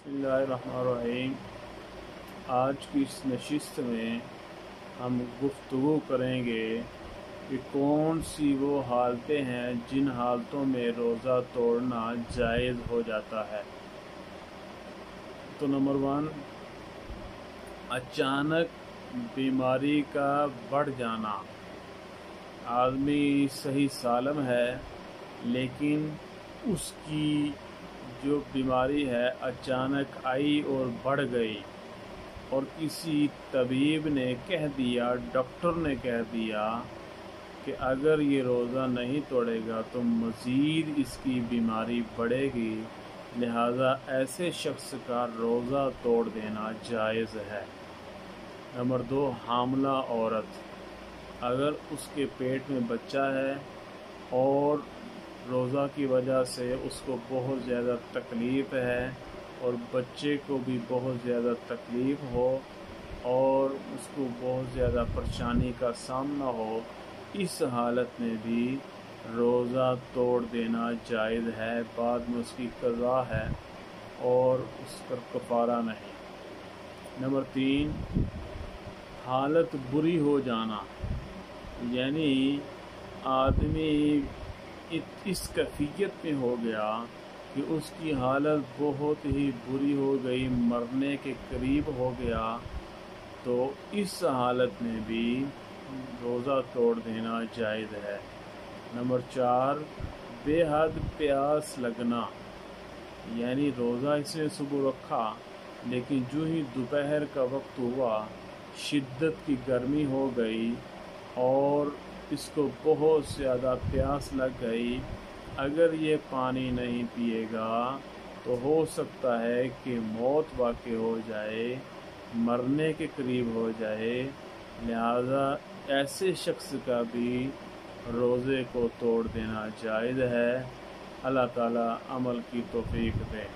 बिस्मिल्लाहिर्रहमानिर्रहीम। आज की इस नशिस्त में हम गुफ्तगू करेंगे कि कौन सी वो हालतें हैं जिन हालतों में रोज़ा तोड़ना जायज़ हो जाता है। तो नंबर 1, अचानक बीमारी का बढ़ जाना। आदमी सही सालम है लेकिन उसकी जो बीमारी है अचानक आई और बढ़ गई और किसी तबीब ने कह दिया, डॉक्टर ने कह दिया कि अगर ये रोज़ा नहीं तोड़ेगा तो मज़ीद इसकी बीमारी बढ़ेगी, लिहाजा ऐसे शख्स का रोज़ा तोड़ देना जायज़ है। नंबर 2, हामला औरत। अगर उसके पेट में बच्चा है और रोज़ा की वजह से उसको बहुत ज़्यादा तकलीफ़ है और बच्चे को भी बहुत ज़्यादा तकलीफ़ हो और उसको बहुत ज़्यादा परेशानी का सामना हो, इस हालत में भी रोज़ा तोड़ देना जायज़ है। बाद में उसकी क़ज़ा है और उस पर कफ़ारा नहीं। नंबर 3, हालत बुरी हो जाना, यानी आदमी इस कैफियत में हो गया कि उसकी हालत बहुत ही बुरी हो गई, मरने के करीब हो गया, तो इस हालत में भी रोज़ा तोड़ देना जायज़ है। नंबर 4, बेहद प्यास लगना, यानी रोज़ा इसने सुबह रखा लेकिन जो ही दोपहर का वक्त हुआ शिद्दत की गर्मी हो गई और इसको बहुत ज़्यादा प्यास लग गई। अगर ये पानी नहीं पिएगा तो हो सकता है कि मौत वाक़ई हो जाए, मरने के करीब हो जाए, लिहाजा ऐसे शख्स का भी रोज़े को तोड़ देना जायज़ है। अल्लाह ताला अमल की तौफीक दे।